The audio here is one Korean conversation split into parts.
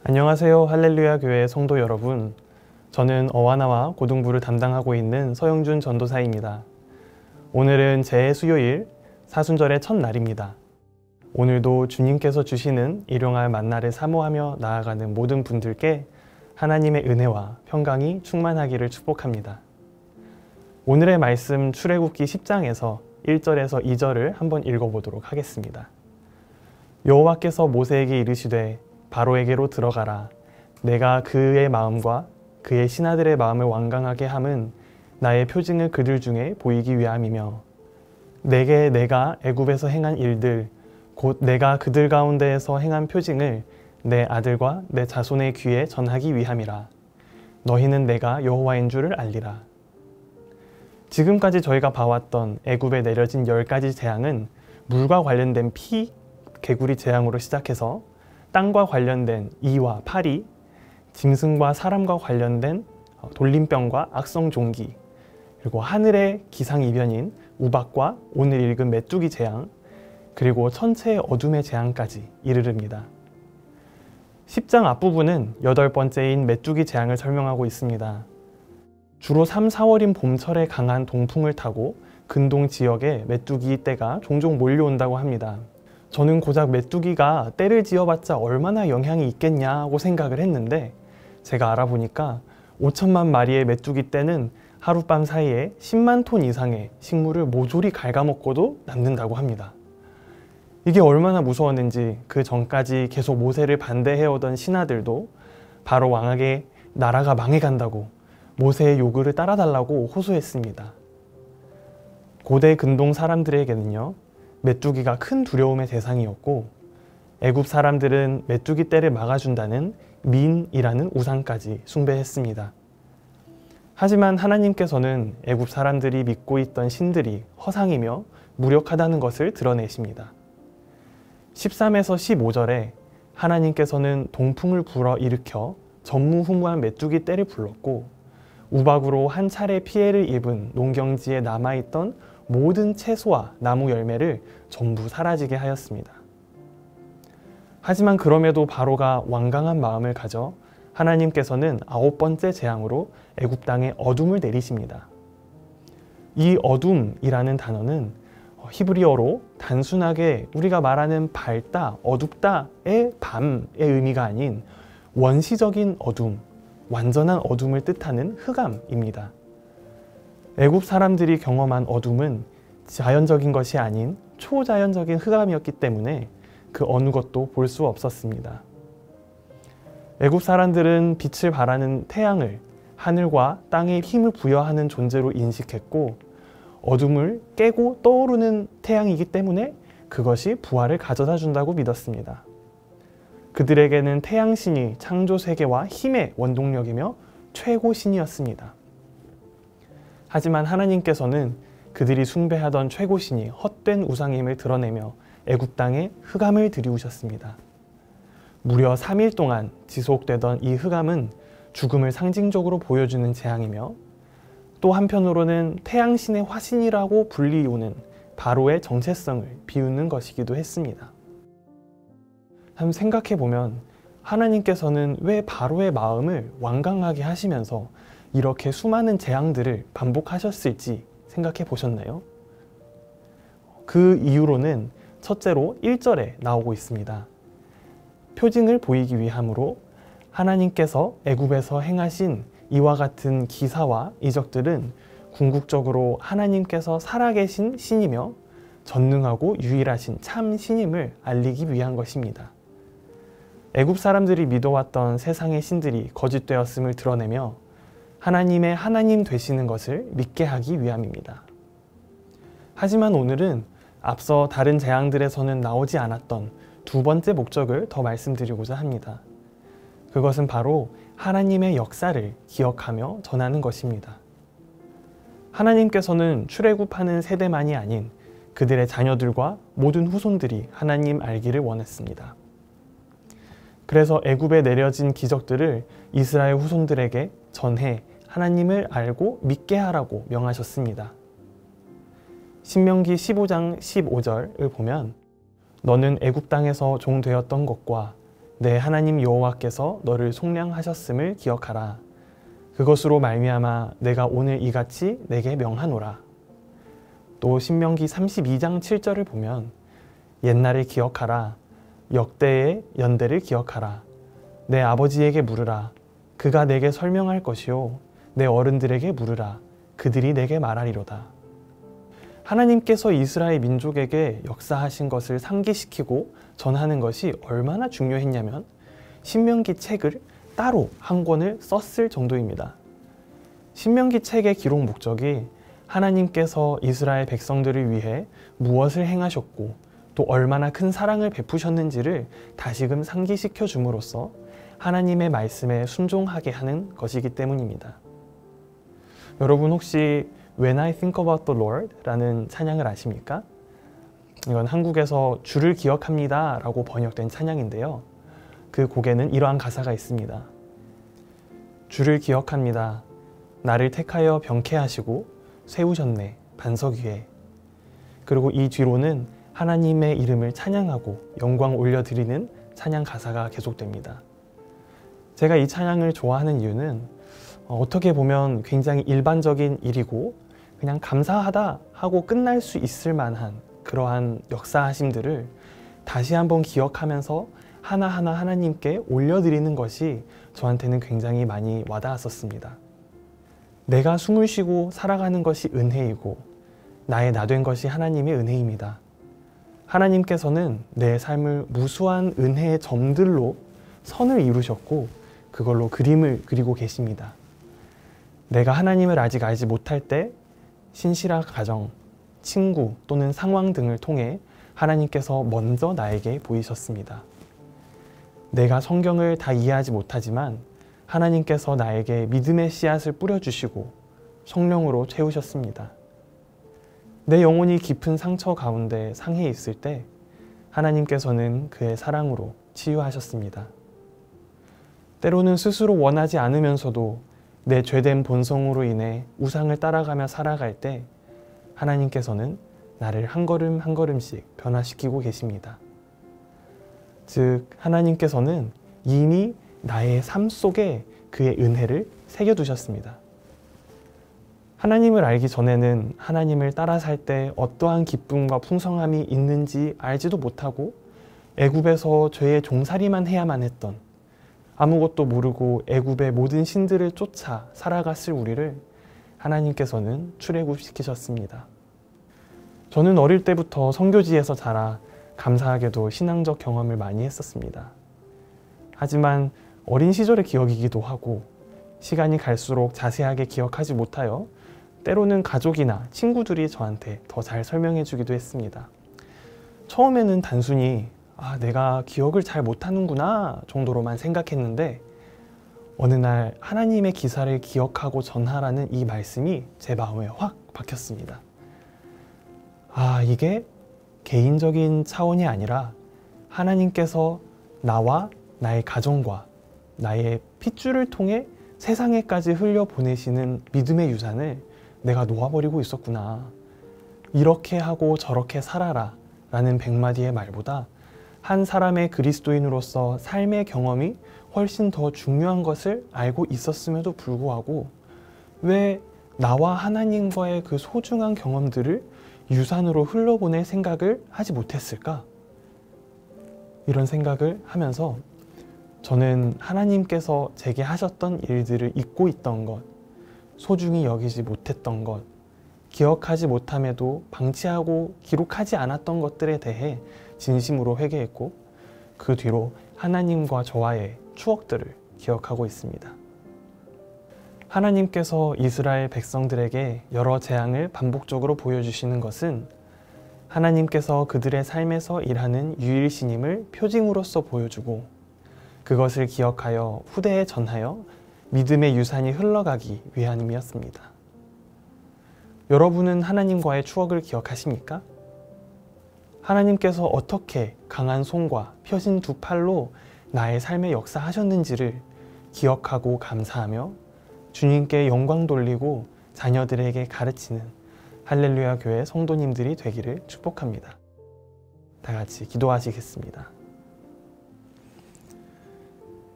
안녕하세요. 할렐루야 교회 성도 여러분. 저는 어와나와 고등부를 담당하고 있는 서영준 전도사입니다. 오늘은 제 수요일 사순절의 첫날입니다. 오늘도 주님께서 주시는 일용할 만나를 사모하며 나아가는 모든 분들께 하나님의 은혜와 평강이 충만하기를 축복합니다. 오늘의 말씀 출애굽기 10장에서 1절에서 2절을 한번 읽어보도록 하겠습니다. 여호와께서 모세에게 이르시되 바로에게로 들어가라. 내가 그의 마음과 그의 신하들의 마음을 완강하게 함은 나의 표징을 그들 중에 보이기 위함이며 내게 내가 애굽에서 행한 일들 곧 내가 그들 가운데에서 행한 표징을 내 아들과 내 자손의 귀에 전하기 위함이라. 너희는 내가 여호와인 줄을 알리라. 지금까지 저희가 봐왔던 애굽에 내려진 10가지 재앙은 물과 관련된 피, 개구리 재앙으로 시작해서 땅과 관련된 이와 파리, 짐승과 사람과 관련된 돌림병과 악성 종기, 그리고 하늘의 기상이변인 우박과 오늘 읽은 메뚜기 재앙, 그리고 천체의 어둠의 재앙까지 이르릅니다. 10장 앞부분은 8번째인 메뚜기 재앙을 설명하고 있습니다. 주로 3, 4월인 봄철에 강한 동풍을 타고 근동 지역에 메뚜기 떼가 종종 몰려온다고 합니다. 저는 고작 메뚜기가 떼를 지어봤자 얼마나 영향이 있겠냐고 생각을 했는데 제가 알아보니까 5천만 마리의 메뚜기 떼는 하룻밤 사이에 10만 톤 이상의 식물을 모조리 갉아먹고도 남는다고 합니다. 이게 얼마나 무서웠는지 그 전까지 계속 모세를 반대해오던 신하들도 바로 왕에게 나라가 망해간다고 모세의 요구를 따라달라고 호소했습니다. 고대 근동 사람들에게는요, 메뚜기가 큰 두려움의 대상이었고 애굽 사람들은 메뚜기 떼를 막아준다는 민이라는 우상까지 숭배했습니다. 하지만 하나님께서는 애굽 사람들이 믿고 있던 신들이 허상이며 무력하다는 것을 드러내십니다. 13에서 15절에 하나님께서는 동풍을 불어일으켜 전무후무한 메뚜기 떼를 불렀고 우박으로 한 차례 피해를 입은 농경지에 남아있던 모든 채소와 나무 열매를 전부 사라지게 하였습니다. 하지만 그럼에도 바로가 완강한 마음을 가져 하나님께서는 9번째 재앙으로 애굽 땅에 어둠을 내리십니다. 이 어둠이라는 단어는 히브리어로 단순하게 우리가 말하는 밝다, 어둡다의 밤의 의미가 아닌 원시적인 어둠, 완전한 어둠을 뜻하는 흑암입니다. 애굽 사람들이 경험한 어둠은 자연적인 것이 아닌 초자연적인 흑암이었기 때문에 그 어느 것도 볼 수 없었습니다. 애굽 사람들은 빛을 발하는 태양을 하늘과 땅에 힘을 부여하는 존재로 인식했고 어둠을 깨고 떠오르는 태양이기 때문에 그것이 부활을 가져다 준다고 믿었습니다. 그들에게는 태양신이 창조 세계와 힘의 원동력이며 최고 신이었습니다. 하지만 하나님께서는 그들이 숭배하던 최고신이 헛된 우상임을 드러내며 애굽 땅에 흑암을 들이우셨습니다. 무려 3일 동안 지속되던 이 흑암은 죽음을 상징적으로 보여주는 재앙이며 또 한편으로는 태양신의 화신이라고 불리우는 바로의 정체성을 비우는 것이기도 했습니다. 한번 생각해보면 하나님께서는 왜 바로의 마음을 완강하게 하시면서 이렇게 수많은 재앙들을 반복하셨을지 생각해 보셨나요? 그 이유로는 첫째로 1절에 나오고 있습니다. 표징을 보이기 위함으로 하나님께서 애굽에서 행하신 이와 같은 기사와 이적들은 궁극적으로 하나님께서 살아계신 신이며 전능하고 유일하신 참 신임을 알리기 위한 것입니다. 애굽 사람들이 믿어왔던 세상의 신들이 거짓되었음을 드러내며 하나님의 하나님 되시는 것을 믿게 하기 위함입니다. 하지만 오늘은 앞서 다른 재앙들에서는 나오지 않았던 두 번째 목적을 더 말씀드리고자 합니다. 그것은 바로 하나님의 역사를 기억하며 전하는 것입니다. 하나님께서는 출애굽하는 세대만이 아닌 그들의 자녀들과 모든 후손들이 하나님 알기를 원했습니다. 그래서 애굽에 내려진 기적들을 이스라엘 후손들에게 전해 하나님을 알고 믿게 하라고 명하셨습니다. 신명기 15장 15절을 보면 너는 애굽 땅에서 종 되었던 것과 내 하나님 여호와께서 너를 속량하셨음을 기억하라. 그것으로 말미암아 내가 오늘 이같이 내게 명하노라. 또 신명기 32장 7절을 보면 옛날을 기억하라. 역대의 연대를 기억하라. 내 아버지에게 물으라. 그가 내게 설명할 것이요. 내 어른들에게 물으라. 그들이 내게 말하리로다. 하나님께서 이스라엘 민족에게 역사하신 것을 상기시키고 전하는 것이 얼마나 중요했냐면 신명기 책을 따로 한 권을 썼을 정도입니다. 신명기 책의 기록 목적이 하나님께서 이스라엘 백성들을 위해 무엇을 행하셨고 또 얼마나 큰 사랑을 베푸셨는지를 다시금 상기시켜 줌으로써 하나님의 말씀에 순종하게 하는 것이기 때문입니다. 여러분 혹시 When I Think About the Lord 라는 찬양을 아십니까? 이건 한국에서 주를 기억합니다 라고 번역된 찬양인데요. 그 곡에는 이러한 가사가 있습니다. 주를 기억합니다. 나를 택하여 병케하시고 세우셨네 반석 위에. 그리고 이 뒤로는 하나님의 이름을 찬양하고 영광 올려드리는 찬양 가사가 계속됩니다. 제가 이 찬양을 좋아하는 이유는 어떻게 보면 굉장히 일반적인 일이고 그냥 감사하다 하고 끝날 수 있을 만한 그러한 역사하심들을 다시 한번 기억하면서 하나하나 하나님께 올려드리는 것이 저한테는 굉장히 많이 와닿았었습니다. 내가 숨을 쉬고 살아가는 것이 은혜이고 나의 나된 것이 하나님의 은혜입니다. 하나님께서는 내 삶을 무수한 은혜의 점들로 선을 이루셨고 그걸로 그림을 그리고 계십니다. 내가 하나님을 아직 알지 못할 때 신실한 가정, 친구 또는 상황 등을 통해 하나님께서 먼저 나에게 보이셨습니다. 내가 성경을 다 이해하지 못하지만 하나님께서 나에게 믿음의 씨앗을 뿌려주시고 성령으로 채우셨습니다. 내 영혼이 깊은 상처 가운데 상해 있을 때 하나님께서는 그의 사랑으로 치유하셨습니다. 때로는 스스로 원하지 않으면서도 내 죄된 본성으로 인해 우상을 따라가며 살아갈 때 하나님께서는 나를 한 걸음 한 걸음씩 변화시키고 계십니다. 즉 하나님께서는 이미 나의 삶 속에 그의 은혜를 새겨두셨습니다. 하나님을 알기 전에는 하나님을 따라 살 때 어떠한 기쁨과 풍성함이 있는지 알지도 못하고 애굽에서 죄의 종살이만 해야만 했던 아무것도 모르고 애굽의 모든 신들을 쫓아 살아갔을 우리를 하나님께서는 출애굽시키셨습니다. 저는 어릴 때부터 선교지에서 자라 감사하게도 신앙적 경험을 많이 했었습니다. 하지만 어린 시절의 기억이기도 하고 시간이 갈수록 자세하게 기억하지 못하여 때로는 가족이나 친구들이 저한테 더 잘 설명해 주기도 했습니다. 처음에는 단순히 내가 기억을 잘 못하는구나 정도로만 생각했는데 어느 날 하나님의 기사를 기억하고 전하라는 이 말씀이 제 마음에 확 박혔습니다. 이게 개인적인 차원이 아니라 하나님께서 나와 나의 가정과 나의 핏줄을 통해 세상에까지 흘려보내시는 믿음의 유산을 내가 놓아버리고 있었구나. 이렇게 하고 저렇게 살아라 라는 100마디의 말보다 한 사람의 그리스도인으로서 삶의 경험이 훨씬 더 중요한 것을 알고 있었음에도 불구하고 왜 나와 하나님과의 그 소중한 경험들을 유산으로 흘려보낼 생각을 하지 못했을까? 이런 생각을 하면서 저는 하나님께서 제게 하셨던 일들을 잊고 있던 것, 소중히 여기지 못했던 것, 기억하지 못함에도 방치하고 기록하지 않았던 것들에 대해 진심으로 회개했고 그 뒤로 하나님과 저와의 추억들을 기억하고 있습니다. 하나님께서 이스라엘 백성들에게 여러 재앙을 반복적으로 보여주시는 것은 하나님께서 그들의 삶에서 일하는 유일신임을 표징으로서 보여주고 그것을 기억하여 후대에 전하여 믿음의 유산이 흘러가기 위함이었습니다. 여러분은 하나님과의 추억을 기억하십니까? 하나님께서 어떻게 강한 손과 펴진 두 팔로 나의 삶에 역사하셨는지를 기억하고 감사하며 주님께 영광 돌리고 자녀들에게 가르치는 할렐루야 교회 성도님들이 되기를 축복합니다. 다 같이 기도하시겠습니다.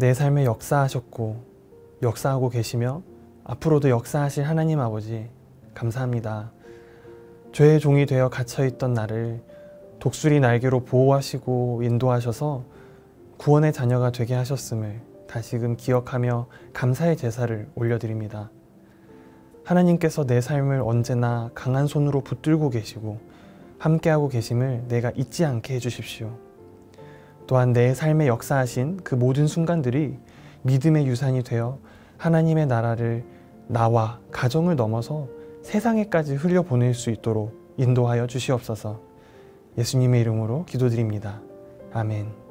내 삶에 역사하셨고 역사하고 계시며 앞으로도 역사하실 하나님 아버지 감사합니다. 죄의 종이 되어 갇혀있던 나를 독수리 날개로 보호하시고 인도하셔서 구원의 자녀가 되게 하셨음을 다시금 기억하며 감사의 제사를 올려드립니다. 하나님께서 내 삶을 언제나 강한 손으로 붙들고 계시고 함께하고 계심을 내가 잊지 않게 해주십시오. 또한 내 삶에 역사하신 그 모든 순간들이 믿음의 유산이 되어 하나님의 나라를 나와 가정을 넘어서 세상에까지 흘려보낼 수 있도록 인도하여 주시옵소서. 예수님의 이름으로 기도드립니다. 아멘.